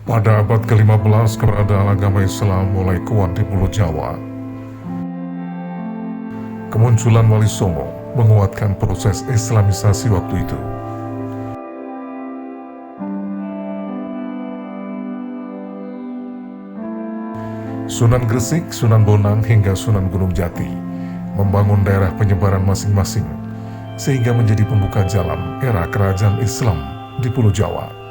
Pada abad ke-15, keberadaan agama Islam mulai kuat di Pulau Jawa. Kemunculan Wali Songo menguatkan proses Islamisasi waktu itu. Sunan Gresik, Sunan Bonang, hingga Sunan Gunung Jati membangun daerah penyebaran masing-masing, sehingga menjadi pembuka jalan era kerajaan Islam di Pulau Jawa.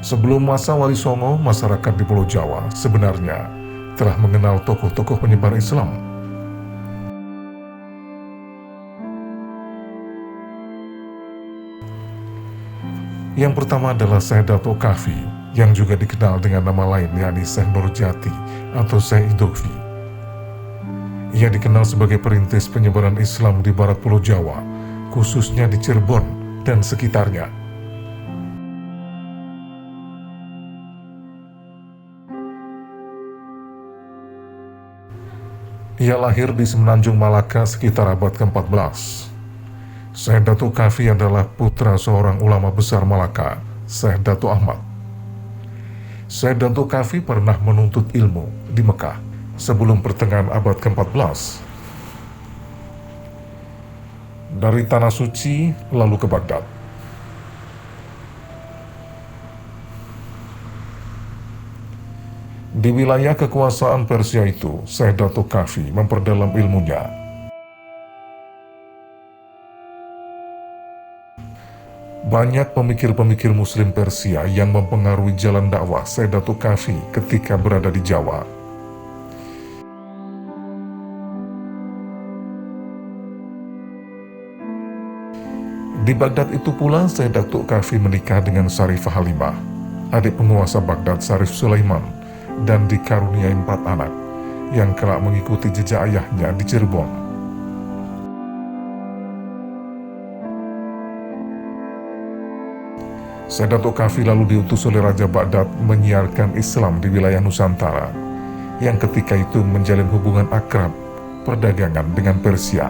Sebelum masa Wali Songo, masyarakat di Pulau Jawa sebenarnya telah mengenal tokoh-tokoh penyebar Islam. Yang pertama adalah Syekh Datuk Kahfi, yang juga dikenal dengan nama lain yakni Syekh Nurjati atau Syekh Idogfi. Ia dikenal sebagai perintis penyebaran Islam di barat Pulau Jawa, khususnya di Cirebon dan sekitarnya. Ia lahir di Semenanjung Malaka sekitar abad ke-14. Syekh Datuk Kahfi adalah putra seorang ulama besar Malaka, Syekh Datuk Ahmad. Syekh Datuk Kahfi pernah menuntut ilmu di Mekah sebelum pertengahan abad ke-14. Dari Tanah Suci lalu ke Baghdad. Di wilayah kekuasaan Persia itu, Syekh Datuk Kahfi memperdalam ilmunya. Banyak pemikir-pemikir Muslim Persia yang mempengaruhi jalan dakwah Syekh Datuk Kahfi ketika berada di Jawa. Di Baghdad itu pula Syekh Datuk Kahfi menikah dengan Syarifah Halimah, adik penguasa Baghdad Syarif Sulaiman, dan dikaruniai 4 anak yang kelak mengikuti jejak ayahnya di Cirebon. Syekh Datuk Kahfi lalu diutus oleh Raja Baghdad menyiarkan Islam di wilayah Nusantara, yang ketika itu menjalin hubungan akrab perdagangan dengan Persia.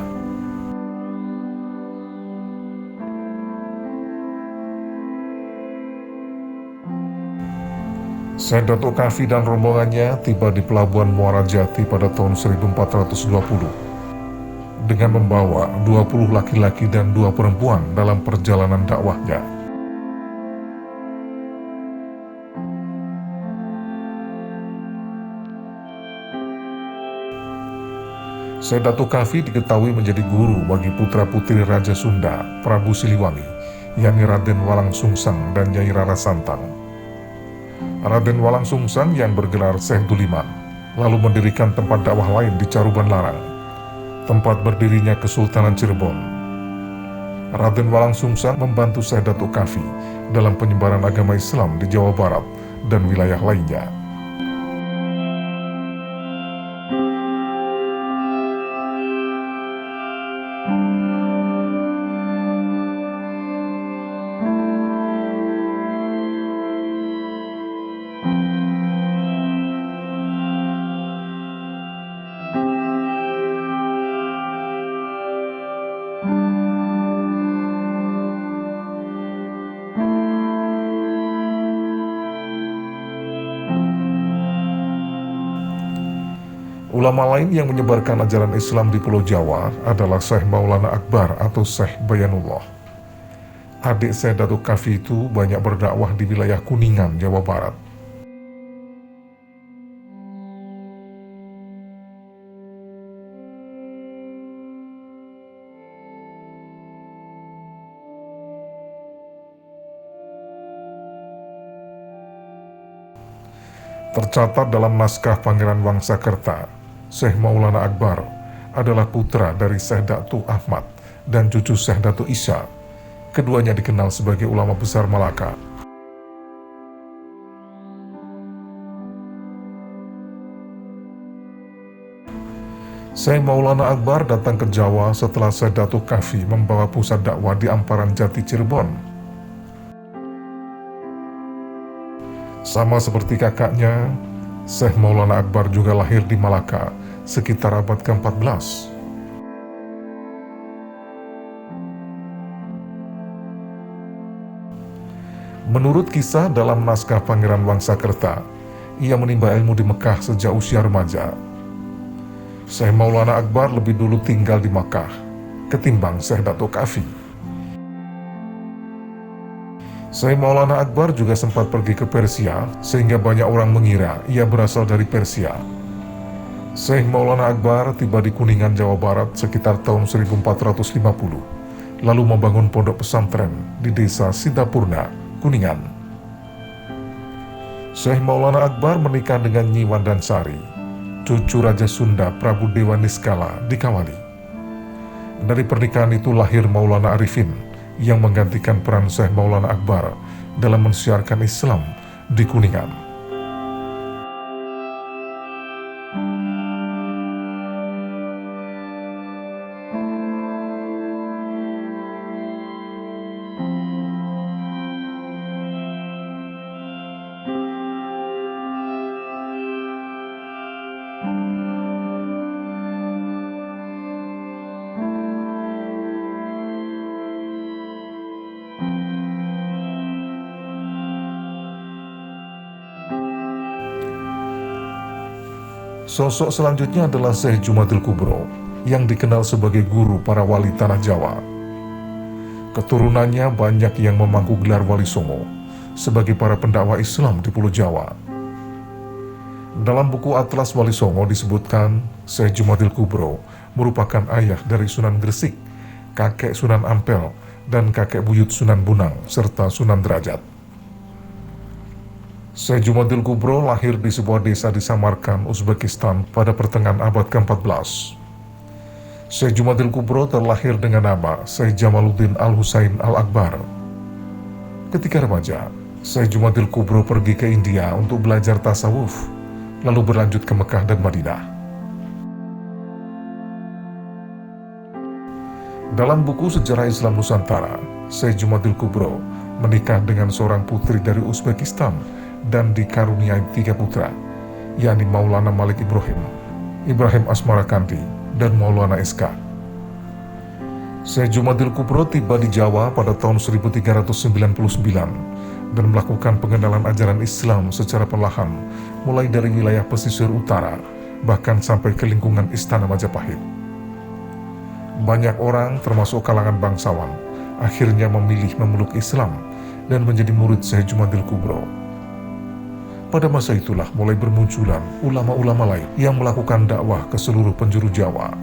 Syekh Datuk Kahfi dan rombongannya tiba di pelabuhan Muara Jati pada tahun 1420 dengan membawa 20 laki-laki dan 2 perempuan dalam perjalanan dakwahnya. Syekh Datuk Kahfi diketahui menjadi guru bagi putra-putri Raja Sunda, Prabu Siliwangi, yakni Raden Walangsungsang dan Nyai Rara Santang. Raden Walangsungsang yang bergelar Syekh Duliman lalu mendirikan tempat dakwah lain di Caruban Larang, tempat berdirinya Kesultanan Cirebon. Raden Walangsungsang membantu Syekh Datuk Kahfi dalam penyebaran agama Islam di Jawa Barat dan wilayah lainnya. Ulama lain yang menyebarkan ajaran Islam di Pulau Jawa adalah Syekh Maulana Akbar atau Syekh Bayanullah. Adik Syekh Datuk Kahfi itu banyak berdakwah di wilayah Kuningan, Jawa Barat. Tercatat dalam naskah Pangeran Wangsakerta, Syekh Maulana Akbar adalah putra dari Syekh Datuk Ahmad dan cucu Syekh Datuk Isya. Keduanya dikenal sebagai ulama besar Malaka. Syekh Maulana Akbar datang ke Jawa setelah Syekh Datuk Kafi membawa pusat dakwah di Amparan Jati, Cirebon. Sama seperti kakaknya, Syekh Maulana Akbar juga lahir di Malaka sekitar abad ke-14. Menurut kisah dalam naskah Pangeran Wangsakerta, ia menimba ilmu di Mekah sejak usia remaja. Syekh Maulana Akbar lebih dulu tinggal di Makkah ketimbang Syekh Datuk Kafi. Syekh Maulana Akbar juga sempat pergi ke Persia, sehingga banyak orang mengira ia berasal dari Persia. Syekh Maulana Akbar tiba di Kuningan, Jawa Barat sekitar tahun 1450, lalu membangun pondok pesantren di desa Sidapurna, Kuningan. Syekh Maulana Akbar menikah dengan Nyi Wandansari, cucu Raja Sunda Prabu Dewa Niskala di Kawali. Dari pernikahan itu lahir Maulana Arifin yang menggantikan peran Syekh Maulana Akbar dalam mensiarkan Islam di Kuningan. Sosok selanjutnya adalah Syekh Jumadil Kubro, yang dikenal sebagai guru para wali tanah Jawa. Keturunannya banyak yang memangku gelar Wali Songo sebagai para pendakwah Islam di Pulau Jawa. Dalam buku Atlas Wali Songo disebutkan Syekh Jumadil Kubro merupakan ayah dari Sunan Gresik, kakek Sunan Ampel, dan kakek buyut Sunan Bunang, serta Sunan Derajat. Syekh Jumadil Kubro lahir di sebuah desa di Samarkand, Uzbekistan pada pertengahan abad ke-14. Syekh Jumadil Kubro terlahir dengan nama Syekh Jamaluddin Al-Husain Al-Akbar. Ketika remaja, Syekh Jumadil Kubro pergi ke India untuk belajar tasawuf, lalu berlanjut ke Mekah dan Madinah. Dalam buku Sejarah Islam Nusantara, Syekh Jumadil Kubro menikah dengan seorang putri dari Uzbekistan dan dikaruniai 3 putra, yakni Maulana Malik Ibrahim, Ibrahim Asmarakandi, dan Maulana SK. Syekh Jumadil Kubro tiba di Jawa pada tahun 1399 dan melakukan pengenalan ajaran Islam secara perlahan, mulai dari wilayah pesisir utara, bahkan sampai ke lingkungan Istana Majapahit. Banyak orang, termasuk kalangan bangsawan, akhirnya memilih memeluk Islam dan menjadi murid Syekh Jumadil Kubro. Pada masa itulah mulai bermunculan ulama-ulama lain yang melakukan dakwah ke seluruh penjuru Jawa.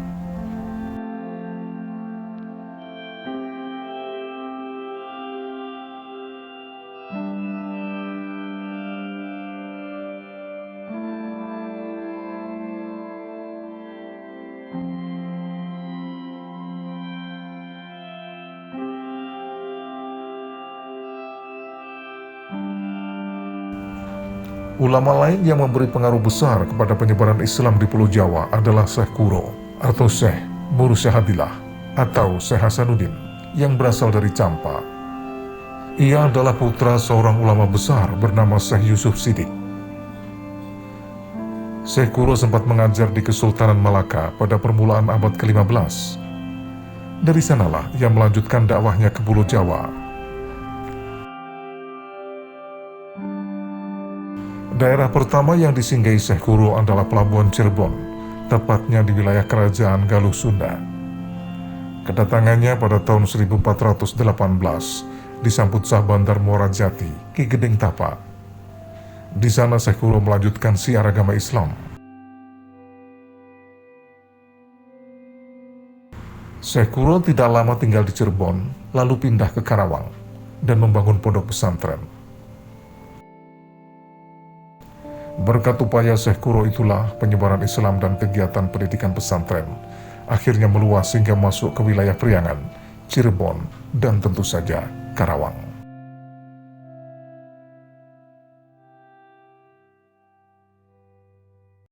Ulama lain yang memberi pengaruh besar kepada penyebaran Islam di Pulau Jawa adalah Syekh Kuro atau Syekh Mursyahadillah atau Syekh Hasanuddin yang berasal dari Campa. Ia adalah putra seorang ulama besar bernama Syekh Yusuf Sidik. Syekh Kuro sempat mengajar di Kesultanan Malaka pada permulaan abad ke-15. Dari sanalah ia melanjutkan dakwahnya ke Pulau Jawa. Daerah pertama yang disinggahi Syekh Kuro adalah Pelabuhan Cirebon, tepatnya di wilayah Kerajaan Galuh Sunda. Kedatangannya pada tahun 1418 disambut Sah Bandar Muara Jati, Ki Gedeng Tapa. Di sana Syekh Kuro melanjutkan syiar agama Islam. Syekh Kuro tidak lama tinggal di Cirebon, lalu pindah ke Karawang dan membangun pondok pesantren. Berkat upaya Syekh Kuro itulah penyebaran Islam dan kegiatan pendidikan pesantren akhirnya meluas hingga masuk ke wilayah Priangan, Cirebon, dan tentu saja Karawang.